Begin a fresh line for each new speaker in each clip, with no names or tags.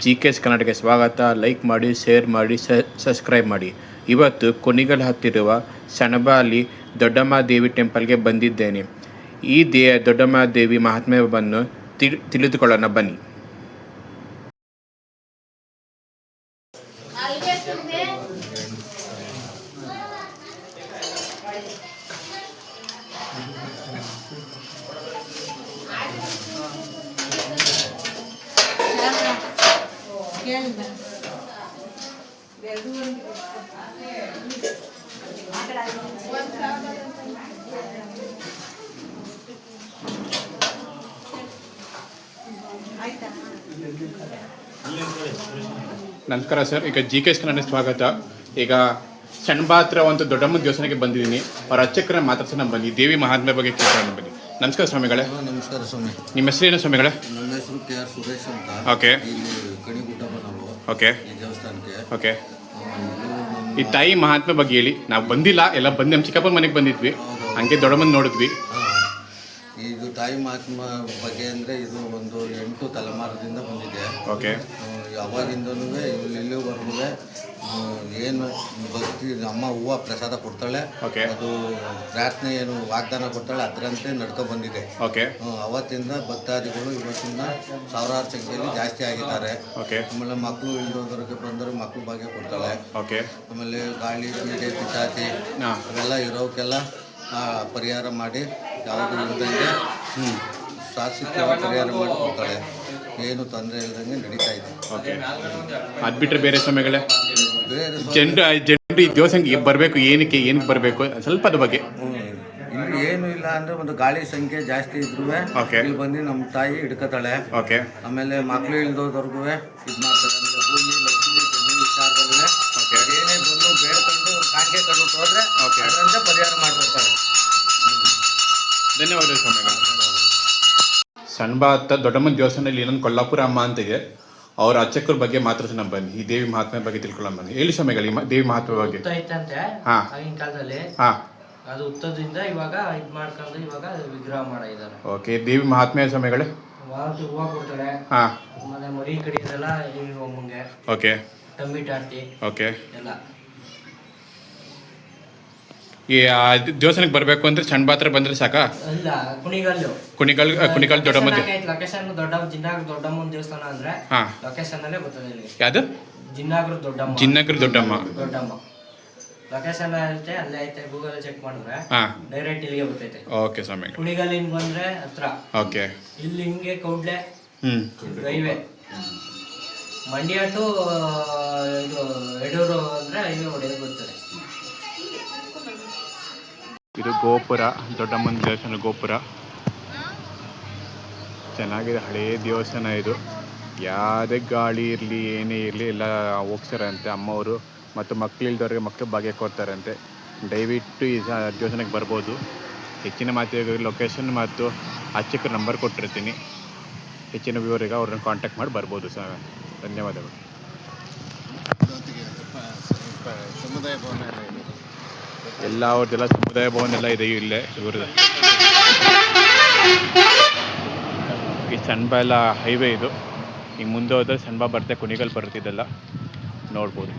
GKS ಕನ್ನಡಕ್ಕೆ ಸ್ವಾಗತ. Like ಮಾಡಿ, ಶೇರ್ ಮಾಡಿ, ಸಬ್ಸ್ಕ್ರೈಬ್ ಮಾಡಿ. ಇವತ್ತು ಕುಣಿಗಲ್ ಹತ್ತಿರುವ ಸಣಬಾಲಿ ದೊಡ್ಡಮ್ಮ ದೇವಿ ಟೆಂಪಲ್ಗೆ ಬಂದಿದ್ದೇನೆ. ಈ ದೊಡ್ಡಮ್ಮ ದೇವಿ ಮಹಾತ್ಮ್ಯವನ್ನು ತಿಳಿದುಕೊಳ್ಳೋಣ ಬನ್ನಿ. ನಮಸ್ಕಾರ ಸರ್. ಈಗ GKS ಕನ್ನಡ ಸ್ವಾಗತ. ಈಗ ಸಣ್ಬಾ ಹತ್ರ ಒಂದು ದೊಡ್ಡಮ್ಮನ ದೇವಸ್ಥಾನಕ್ಕೆ ಬಂದಿದ್ದೀನಿ. ಅವ್ರ ಅರ್ಚಕರ ಮಾತಾಡ್ಸೋಣ ಬನ್ನಿ. ದೇವಿ ಮಹಾತ್ಮೆ ಬಗ್ಗೆ ಕೇಳೋಣ ಬನ್ನಿ. ನಮಸ್ಕಾರ ಸ್ವಾಮಿಗಳೇ.
ನಮಸ್ಕಾರ ಸ್ವಾಮಿ.
ನಿಮ್ಮ ಹೆಸರೇನು ಸ್ವಾಮಿಗಳೇ?
ನನ್ನ ಹೆಸರು KR ಸುರೇಶ್ ಅಂತ.
ಓಕೆ.
ಇಲ್ಲಿ ಕಣಿಗುಡ್ಡ ನಾವು.
ಓಕೆ.
ಈ ದೇವಸ್ಥಾನಕ್ಕೆ.
ಓಕೆ. ಈ ತಾಯಿ ಮಹಾತ್ಮೆ ಬಗ್ಗೆ ಹೇಳಿ. ನಾವು ಬಂದಿಲ್ಲ, ಎಲ್ಲ ಬಂದು ನಮ್ಮ ಚಿಕ್ಕಪ್ಪನ ಮನೆಗೆ ಬಂದಿದ್ವಿ, ಹಂಗೆ ದೊಡ್ಡಮ್ಮನ ನೋಡಿದ್ವಿ.
ಇದು ತಾಯಿ ಮಹಾತ್ಮ ಬಗ್ಗೆ ಅಂದರೆ ಇದು ಒಂದು 8 ತಲೆಮಾರದಿಂದ ಬಂದಿದೆ.
ಓಕೆ.
ಯಾವಾಗಿಂದನೂ ಇಲ್ಲಿವರೆಗೂ ಏನು ಭಕ್ತಿ ಅಮ್ಮ ಹೂವು ಪ್ರಸಾದ ಕೊಡ್ತಾಳೆ.
ಓಕೆ.
ಅದು ಪ್ರಾರ್ಥನೆ ಏನು ವಾಗ್ದಾನ ಕೊಡ್ತಾಳೆ ಅದರಂತೆ ನಡ್ಕೊ ಬಂದಿದೆ.
ಓಕೆ.
ಅವತ್ತಿಂದ ಭಕ್ತಾದಿಗಳು ಇವತ್ತಿನ ಸಾವಿರಾರು ಸಂಖ್ಯೆಯಲ್ಲಿ ಜಾಸ್ತಿ ಆಗಿದ್ದಾರೆ.
ಓಕೆ.
ಆಮೇಲೆ ಮಕ್ಕಳು ಇಲ್ಲದವ್ರಿಗೆ ಬಂದರೆ ಮಕ್ಕಳು ಭಾಗ್ಯ ಕೊಡ್ತಾಳೆ.
ಓಕೆ.
ಆಮೇಲೆ ಗಾಳಿ ಪೀಡೆ ಪಿಚಾತಿ ಅವೆಲ್ಲ ಇರೋಕ್ಕೆಲ್ಲ ಪರಿಹಾರ ಮಾಡಿ ಯಾವುದು ಇಲ್ದಂಗೆ ಶಾಶ್ವತವಾಗಿ ಪರಿಹಾರ ಮಾಡಿ ಕೊಡ್ತಾಳೆ. ಏನು ತೊಂದರೆ ಇಲ್ದಂಗೆ ನಡೀತಾ ಇದೆ.
ಓಕೆ. ಅದು ಬಿಟ್ಟರೆ ಬೇರೆ ಸ್ವಾಮಿಗಳೇ,
ಬೇರೆ
ಜನರು ಈ ದೇವಸ್ಥಾನಕ್ಕೆ ಬರಬೇಕು, ಏನಕ್ಕೆ ಬರಬೇಕು ಸ್ವಲ್ಪ ಅದ್ರ ಬಗ್ಗೆ?
ಇಲ್ಲಿ ಏನು ಇಲ್ಲ ಅಂದರೆ ಒಂದು ಗಾಳಿ ಸಂಖ್ಯೆ ಜಾಸ್ತಿ ಇದ್ರೂ ಇಲ್ಲಿ ಬಂದು ನಮ್ಮ ತಾಯಿ ಹಿಡ್ಕೊತಾಳೆ.
ಓಕೆ.
ಆಮೇಲೆ ಮಕ್ಕಳು ಇಲ್ದೋದವ್ರಿಗೂ ಇದು ಮಾಡ್ತಾರೆ. ಅಂದರೆ ಭೂಮಿ ಲಕ್ಷ್ಮಿ ಜಮೀನು ವಿಚಾರದಲ್ಲಿ ಏನೇ ಬಂದು ಬೇಡ್ಕೊಂಡು ಕಾಂಕೆ ಕಂಡು ಹೋದ್ರೆ ಅದರಿಂದ ಪರಿಹಾರ ಮಾಡ್ಕೊಡ್ತಾರೆ.
ಧನ್ಯವಾದ ಸ್ವಾಮಿಗಳು. ಸಣ್ಬಾ ಹತ್ತ ದೊಡ್ಡಮ್ಮನ ದೇವಸ್ಥಾನದಲ್ಲಿ ಇನ್ನೊಂದು ಕೊಲ್ಲಾಪುರ ಅಮ್ಮ ಅಂತ ಇದೆ. ಅವ್ರ ಅರ್ಚಕರ ಬಗ್ಗೆ ಮಾತಾಡ್ಸೋಣ ಬನ್ನಿ. ಈ ದೇವಿ ಮಹಾತ್ಮೆ ಬಗ್ಗೆ ತಿಳ್ಕೊಳ್ಳೋಣ ಬನ್ನಿ. ಹೇಳಿ ಸ್ವಾಮಿಗಳು, ಈ ದೇವಿ ಮಹಾತ್ಮೆ ಬಗ್ಗೆ.
ಆಗಿನ ಕಾಲದಲ್ಲಿ ಅದು ಉತ್ತರದಿಂದ ಇವಾಗ ಇದು ಮಾಡ್ಕೊಂಡು ಇವಾಗ ವಿಗ್ರಹ ಮಾಡಿದ್ದಾರೆ.
ಓಕೆ. ದೇವಿ ಮಹಾತ್ಮೆ ಸ್ವಾಮಿಗಳೇ?
ಹೂವು ಕೊಡ್ತಾಳೆ, ಆಮೇಲೆ ಮರಿ ಕಡಿಯೋದೆಲ್ಲ ಅಮ್ಮಂಗೆ.
ಓಕೆ.
ಟಮ್ಮಿಟ್ ಆರ್ತಿ. ಓಕೆ. ಎಲ್ಲ
ಈ ದೇವಸ್ಥಾನಕ್ಕೆ ಬರಬೇಕು ಅಂದ್ರೆ ಸಣ್ಬಾ ಹತ್ರ ಬಂದ್ರೆ ಸಾಕಾ?
ಇಲ್ಲ,
ಕುಣಿಗಲ್ ದೊಡ್ಡಮ್ಮ
ಲೊಕೇಶನ್ ದೊಡ್ಡಮ್ಮನ ದೇವಸ್ಥಾನ ಅಂದ್ರೆ ಲೊಕೇಶನ್ ಅಲ್ಲೇ ಗೊತ್ತದೆ.
ಯಾವುದು?
ಜಿನ್ನಾಗ್ರ
ದೊಡ್ಡಮ್ಮ
ಲೊಕೇಶನ್ ಐತೆ, ಅಲ್ಲೇ ಐತೆ. ಗೂಗಲ್ ಚೆಕ್ ಮಾಡಿದ್ರೆ ಡೈರೆಕ್ಟ್ ಇಲ್ಲಿಗೆ ಬರ್ತೈತೆ.
ಓಕೆ ಸ್ವಾಮಿ.
ಕುಣಿಗಲ್ಲಿಂದ ಬಂದ್ರೆ ಹತ್ರ. ಓಕೆ. ಇಲ್ಲಿ ಹಿಂಗೆ ಕೌಡ್ಲೆ ಹೈವೇ ಮಂಡ್ಯ ಟು ಇದು ಯಡೂರು ಅಂದ್ರೆ ಹೈವೇ ಹೊಡೆದು ಬರ್ತದೆ.
ಇದು ಗೋಪುರ, ದೊಡ್ಡಮ್ಮನ ದೇವಸ್ಥಾನ ಗೋಪುರ ಚೆನ್ನಾಗಿದೆ. ಹಳೆಯ ದೇವಸ್ಥಾನ ಇದು. ಯಾವುದೇ ಗಾಳಿ ಇರಲಿ ಏನೇ ಇರಲಿ ಎಲ್ಲ ಹೋಗ್ತಾರಂತೆ ಅಮ್ಮವರು. ಮತ್ತು ಮಕ್ಕಳಿಲ್ದವ್ರಿಗೆ ಮಕ್ಕಳು ಭಾಗ್ಯ ಕೊಡ್ತಾರಂತೆ. ದಯವಿಟ್ಟು ಈ ದೇವಸ್ಥಾನಕ್ಕೆ ಬರ್ಬೋದು. ಹೆಚ್ಚಿನ ಮಾಹಿತಿಗೆ ಲೊಕೇಶನ್ ಮತ್ತು ಅರ್ಚಕರ ನಂಬರ್ ಕೊಟ್ಟಿರ್ತೀನಿ. ಹೆಚ್ಚಿನ ವಿವರಿಗೆ ಅವ್ರನ್ನ ಕಾಂಟ್ಯಾಕ್ಟ್ ಮಾಡಿ ಬರ್ಬೋದು ಸರ್. ಧನ್ಯವಾದಗಳು.
ಸಮುದಾಯ ಭವನ
ಎಲ್ಲ ಅವ್ರದ್ದೆಲ್ಲ ಸಮುದಾಯ ಭವನ ಎಲ್ಲ ಇದೆ ಇಲ್ಲೇ ಇವ್ರದ್ದು. ಈ ಸಣ್ಬಾ ಎಲ್ಲ ಹೈವೇ ಇದು. ಈಗ ಮುಂದೆ ಹೋದ್ರೆ ಸಣ್ಬಾ ಬರುತ್ತೆ, ಕುಣಿಗಲ್ ಬರುತ್ತಿದ್ದೆಲ್ಲ ನೋಡ್ಬೋದು.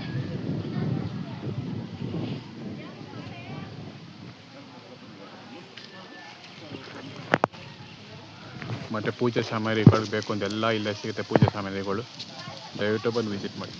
ಮತ್ತು ಪೂಜೆ ಸಾಮಗ್ರಿಗಳು ಬೇಕು ಅಂತೆಲ್ಲ ಇಲ್ಲೇ ಸಿಗುತ್ತೆ. ಪೂಜೆ ಸಾಮಗ್ರಿಗಳು ದಯವಿಟ್ಟು ಬಂದು ವಿಸಿಟ್ ಮಾಡಿ.